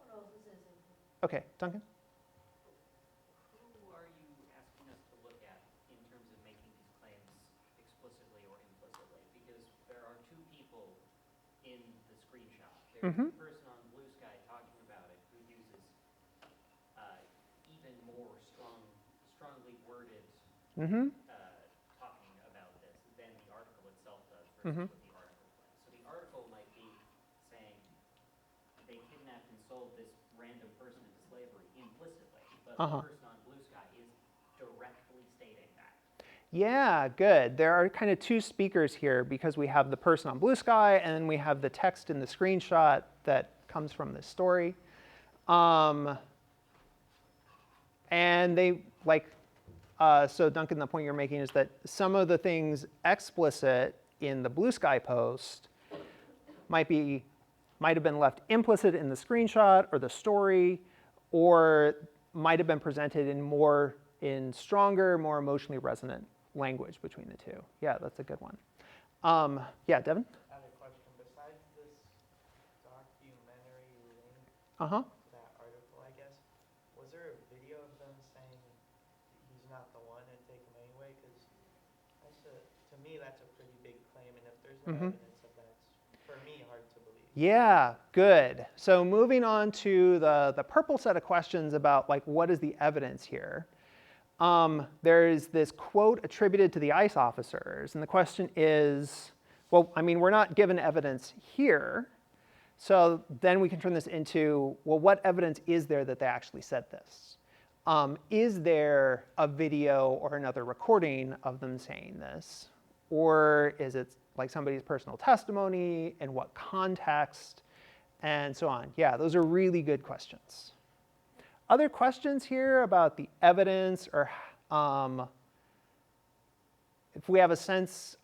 Oh, no, this isn't. Okay, Duncan? Who are you asking us to look at in terms of making these claims explicitly or implicitly? Because there are two people in the screenshot. There's the person on Blue Sky talking about it who uses even more strongly worded talking about this than the article itself does versus what the article claims. So the article might be saying they kidnapped and sold this random person into slavery implicitly, but the person on Blue Sky is directly stating that. Yeah, good. There are kind of two speakers here because we have the person on Blue Sky and then we have the text in the screenshot that comes from this story. And they like, so Duncan, the point you're making is that some of the things explicit in the Blue Sky post might have been left implicit in the screenshot or the story, or might have been presented in stronger, more emotionally resonant language between the two. Yeah, that's a good one. Yeah, Devin? I have a question. Besides this documentary link Uh-huh. to that article, I guess, was there a video of them saying he's not the one and take him anyway? Because to me, that's a pretty big claim, and if there's no evidence of that, it's, for me, hard to believe. Yeah, good. So moving on to the purple set of questions about like what is the evidence here. There's this quote attributed to the ICE officers, and the question is, well, I mean, we're not given evidence here, so then we can turn this into, well, what evidence is there that they actually said this? Is there a video or another recording of them saying this? Or is it like somebody's personal testimony, in what context, and so on? Yeah, those are really good questions. Other questions here about the evidence, or if we have a sense,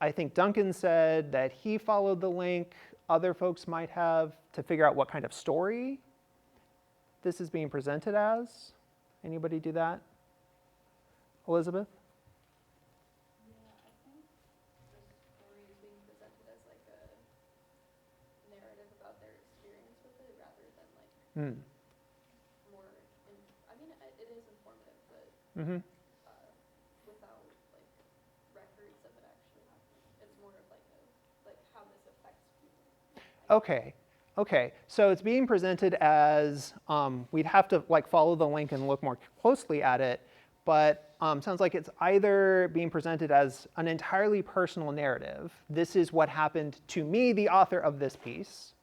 I think Duncan said that he followed the link. Other folks might have to figure out what kind of story this is being presented as. Anybody do that? Elizabeth? Yeah, I think the story is being presented as like a narrative about their experience with it rather than like more, I mean, it is informative, but without like records of it actually happening. It's more of like how this affects people. Okay. Okay, so it's being presented as, we'd have to like follow the link and look more closely at it, but sounds like it's either being presented as an entirely personal narrative. This is what happened to me, the author of this piece.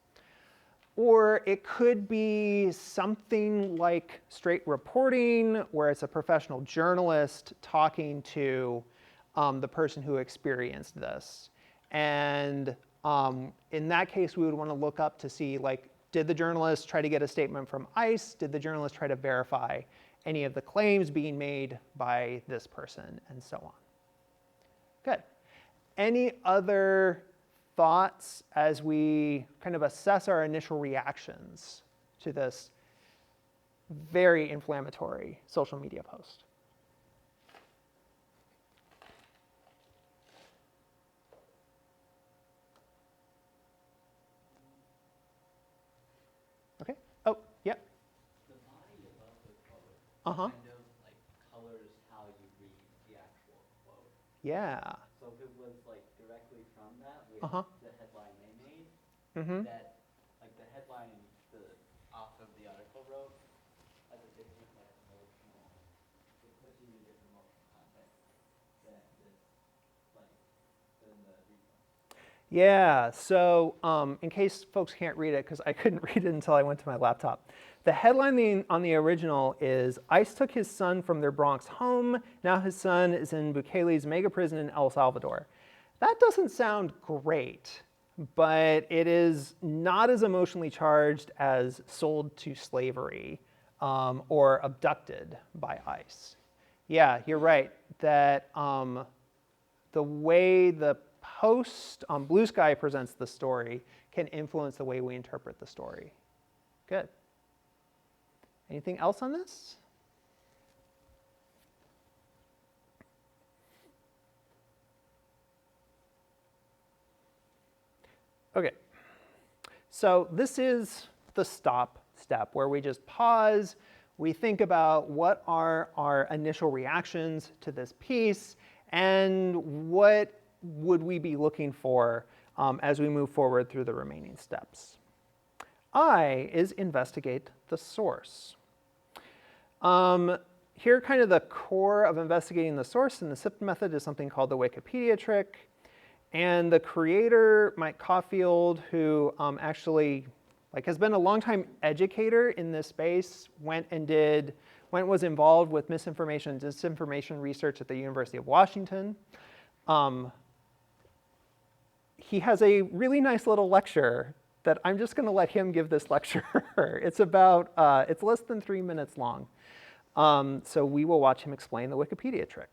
Or it could be something like straight reporting, where it's a professional journalist talking to the person who experienced this. And in that case, we would want to look up to see, like, did the journalist try to get a statement from ICE? Did the journalist try to verify any of the claims being made by this person, and so on? Good. Any other thoughts as we kind of assess our initial reactions to this very inflammatory social media post? Okay. Oh, yeah. The body above the quote Uh-huh. kind of like colors how you read the actual quote. Yeah. So if it was like directly from that with Uh-huh. the headline they made, Mm-hmm. that like the headline the author of the article wrote has a different like emotional, it puts you in a different emotional context than this like than the replay. Yeah, so in case folks can't read it, because I couldn't read it until I went to my laptop. The headline on the original is, ICE took his son from their Bronx home. Now his son is in Bukele's mega prison in El Salvador. That doesn't sound great, but it is not as emotionally charged as sold to slavery or abducted by ICE. Yeah, you're right, that the way the Post on Blue Sky presents the story can influence the way we interpret the story. Good. Anything else on this? Okay. So this is the stop step where we just pause, we think about what are our initial reactions to this piece, and what would we be looking for as we move forward through the remaining steps. I is investigate the source. Here, kind of the core of investigating the source in the SIFT method is something called the Wikipedia trick. And the creator, Mike Caulfield, who actually has been a longtime educator in this space, went and was involved with misinformation and disinformation research at the University of Washington. He has a really nice little lecture that I'm just going to let him give this lecture. It's less than 3 minutes long. So we will watch him explain the Wikipedia trick.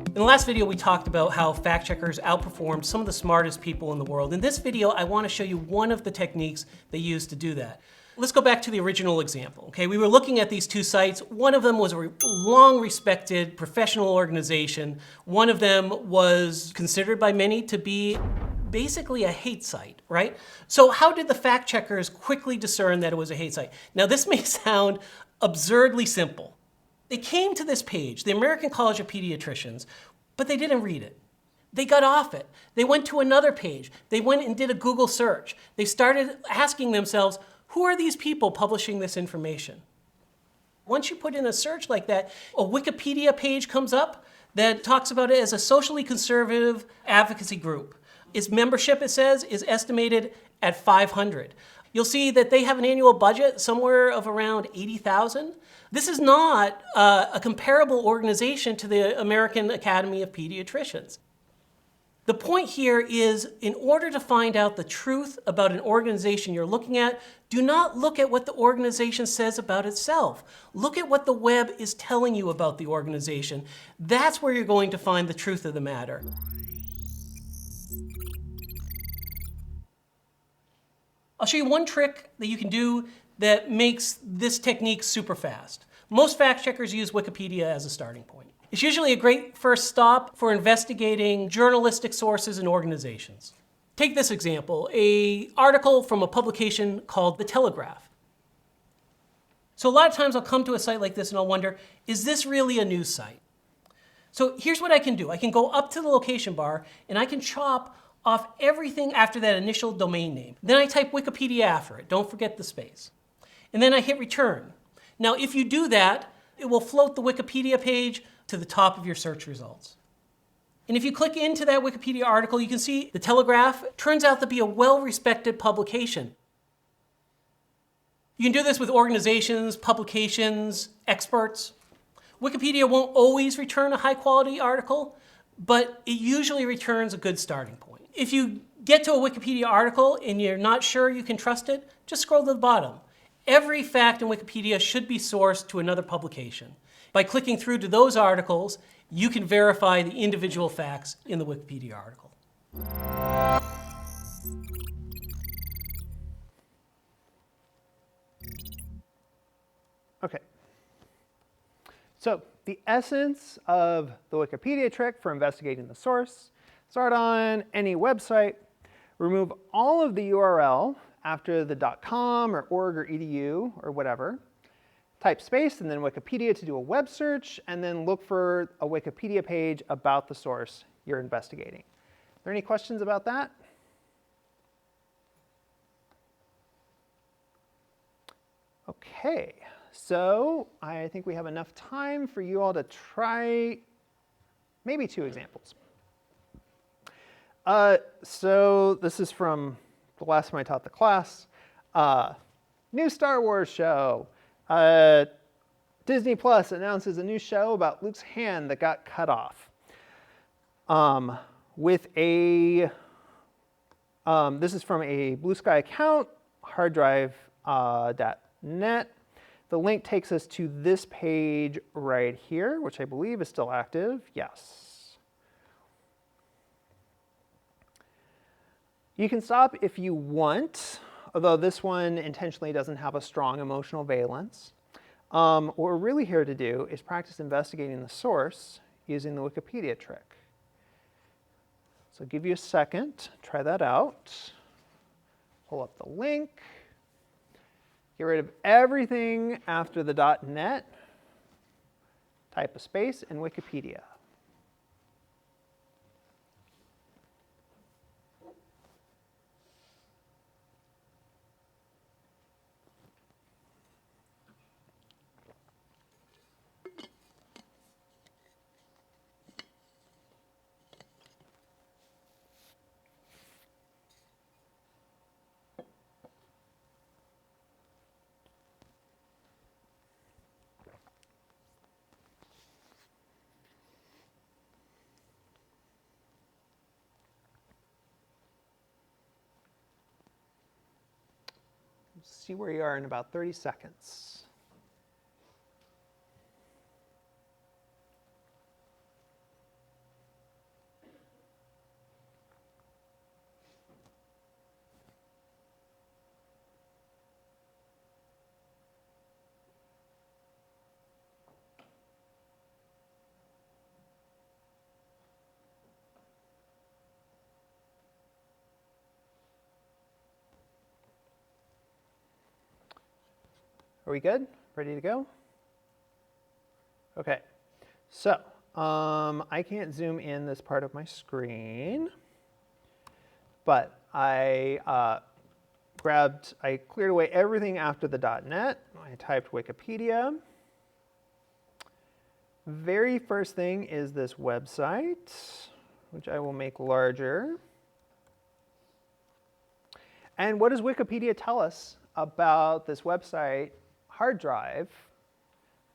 In the last video, we talked about how fact checkers outperformed some of the smartest people in the world. In this video, I want to show you one of the techniques they use to do that. Let's go back to the original example. Okay, we were looking at these two sites. One of them was a long respected professional organization. One of them was considered by many to be basically a hate site, right? So how did the fact checkers quickly discern that it was a hate site? Now this may sound absurdly simple. They came to this page, the American College of Pediatricians, but they didn't read it. They got off it. They went to another page. They went and did a Google search. They started asking themselves, who are these people publishing this information? Once you put in a search like that, a Wikipedia page comes up that talks about it as a socially conservative advocacy group. Its membership, it says, is estimated at 500. You'll see that they have an annual budget somewhere of around 80,000. This is not a comparable organization to the American Academy of Pediatricians. The point here is, in order to find out the truth about an organization you're looking at, do not look at what the organization says about itself. Look at what the web is telling you about the organization. That's where you're going to find the truth of the matter. I'll show you one trick that you can do that makes this technique super fast. Most fact checkers use Wikipedia as a starting point. It's usually a great first stop for investigating journalistic sources and organizations. Take this example, an article from a publication called The Telegraph. So a lot of times I'll come to a site like this and I'll wonder, is this really a news site? So here's what I can do. I can go up to the location bar and I can chop off everything after that initial domain name. Then I type Wikipedia after it. Don't forget the space. and then I hit return. Now, if you do that, it will float the Wikipedia page to the top of your search results. And if you click into that Wikipedia article, you can see the Telegraph turns out to be a well-respected publication. You can do this with organizations, publications, experts. Wikipedia won't always return a high-quality article, but it usually returns a good starting point. If you get to a Wikipedia article and you're not sure you can trust it, just scroll to the bottom. Every fact in Wikipedia should be sourced to another publication. By clicking through to those articles, you can verify the individual facts in the Wikipedia article. Okay. So the essence of the Wikipedia trick for investigating the source: start on any website, remove all of the URL after the .com or .org or .edu or whatever, type space and then Wikipedia to do a web search, and then look for a Wikipedia page about the source you're investigating. Are there any questions about that? Okay, so I think we have enough time for you all to try maybe 2 examples. So this is from the last time I taught the class. New Star Wars show. Disney Plus announces a new show about Luke's hand that got cut off. With a, this is from a Blue Sky account, harddrive.net. The link takes us to this page right here, which I believe is still active. Yes. You can stop if you want, although this one intentionally doesn't have a strong emotional valence. What we're really here to do is practice investigating the source using the Wikipedia trick. So I'll give you a second, try that out. Pull up the link. Get rid of everything after the .net. Type a space in Wikipedia. See where you are in about 30 seconds. Are we good? Ready to go? Okay, so I can't zoom in this part of my screen, but I cleared away everything after the .net. I typed Wikipedia. Very first thing is this website, which I will make larger. And what does Wikipedia tell us about this website hard drive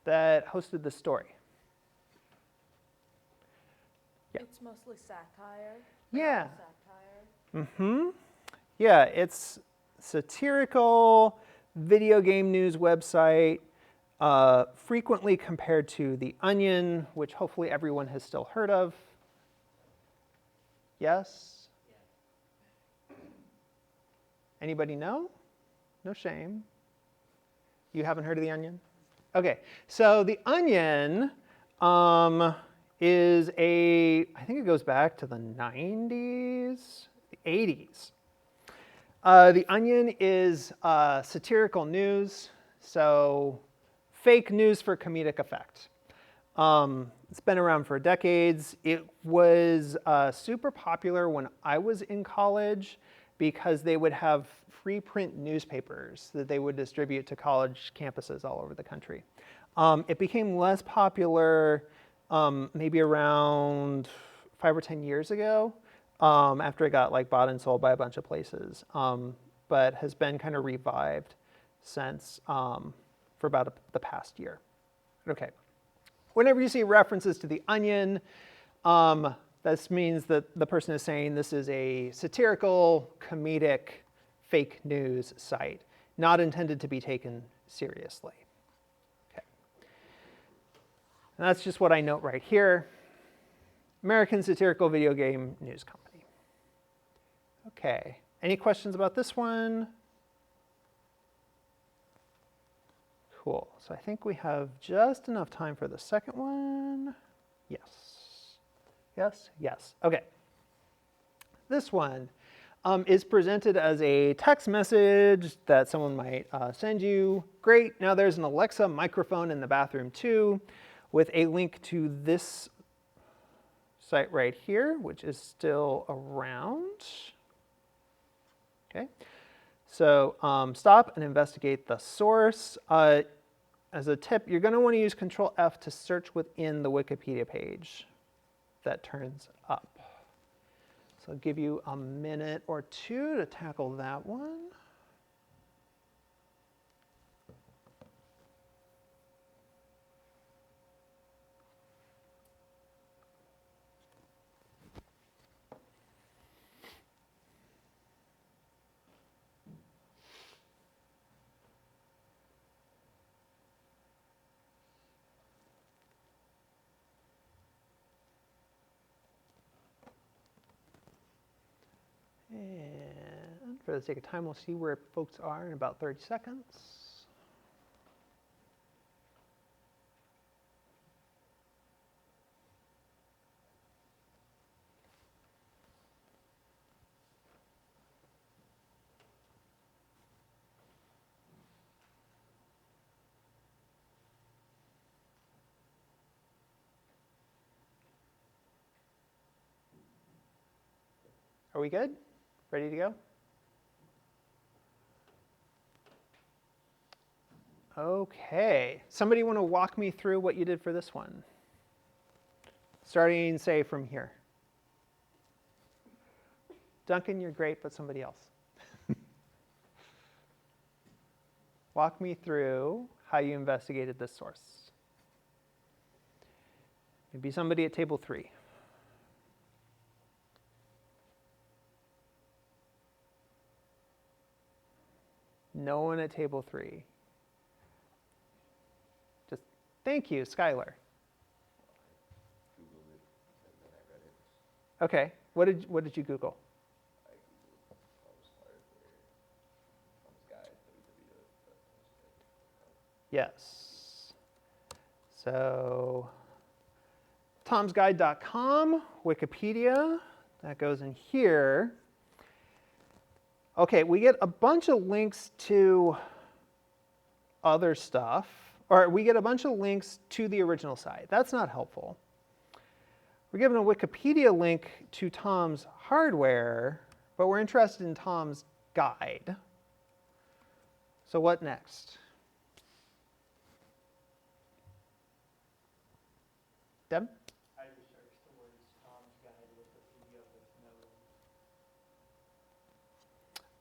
that hosted the story? Yeah. It's mostly satire. Yeah. Satire. Mm-hmm. Yeah, it's satirical video game news website, frequently compared to The Onion, which hopefully everyone has still heard of. Yes? Anybody know? No shame. You haven't heard of The Onion? Okay, so The Onion is I think it goes back to the 90s, the 80s. The Onion is satirical news, so fake news for comedic effect. It's been around for decades. It was super popular when I was in college, because they would have free print newspapers that they would distribute to college campuses all over the country. It became less popular maybe around 5 or 10 years ago, after it got like bought and sold by a bunch of places, but has been kind of revived since for about the past year. Okay. Whenever you see references to the Onion, this means that the person is saying this is a satirical, comedic, fake news site, not intended to be taken seriously. Okay. And that's just what I note right here. American Satirical Video Game News Company. Okay. Any questions about this one? Cool. So I think we have just enough time for the second one. Yes. Yes? Yes. Okay. This one is presented as a text message that someone might send you. Great. Now there's an Alexa microphone in the bathroom too, with a link to this site right here, which is still around. Okay. So stop and investigate the source. As a tip, you're going to want to use Control F to search within the Wikipedia page that turns up. So I'll give you a minute or two to tackle that one. And for the sake of time, we'll see where folks are in about 30 seconds. Are we good? Ready to go? Okay. Somebody want to walk me through what you did for this one? Starting, say, from here. Duncan, you're great, but somebody else. Walk me through how you investigated this source. Maybe somebody at table 3. No one at table 3. Just thank you, Skylar. Googled it and then I read it. Okay. What did you Google? I Googled Tom's hardware, Tom's guide, www.tomsguide.com. Yes. So tomsguide.com, Wikipedia, that goes in here. Okay, we get a bunch of links to other stuff, or we get a bunch of links to the original site. That's not helpful. We're given a Wikipedia link to Tom's hardware, but we're interested in Tom's guide. So what next? Deb? I just searched the words Tom's Guide Wikipedia with no.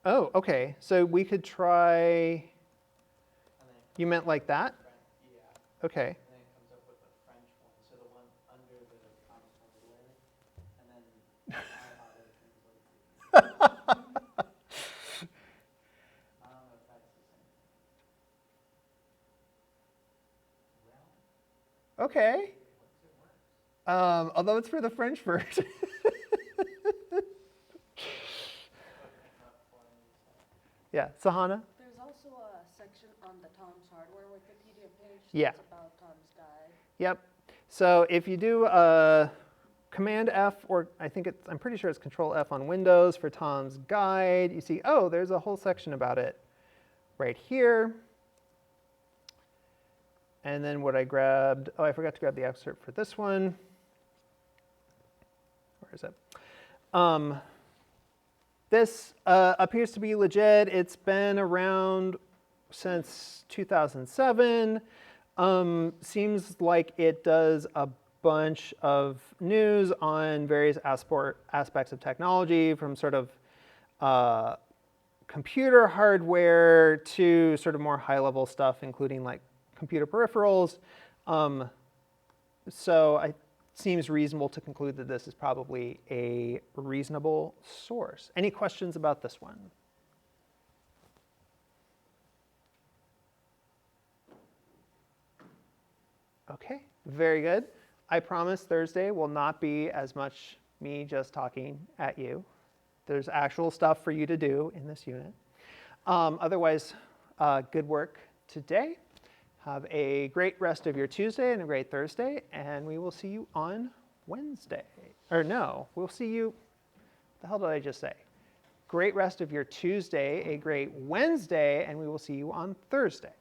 Oh, okay. So we could try, And then you meant like that? Yeah. Okay. And then it comes up with a French one, so the one under the Tom's hardware, and then iHotler translates it. I don't know if that's the same thing. Okay. Although it's for the French version. Yeah, Sahana? There's also a section on the Tom's Hardware Wikipedia page Yeah. that's about Tom's guide. Yep. So if you do Command F, or I'm pretty sure it's Control F on Windows for Tom's guide, you see, oh, there's a whole section about it right here. And then what I grabbed, oh, I forgot to grab the excerpt for this one. Where is it? This appears to be legit. It's been around since 2007. Seems like it does a bunch of news on various aspects of technology, from sort of computer hardware to sort of more high-level stuff, including like computer peripherals. So it seems reasonable to conclude that this is probably a reasonable source. Any questions about this one? Okay, very good. I promise Thursday will not be as much me just talking at you. There's actual stuff for you to do in this unit. Otherwise, good work today. Have a great rest of your Tuesday and a great Thursday, and we will see you on Wednesday. Or no, we'll see you, what the hell did I just say? Great rest of your Tuesday, a great Wednesday, and we will see you on Thursday.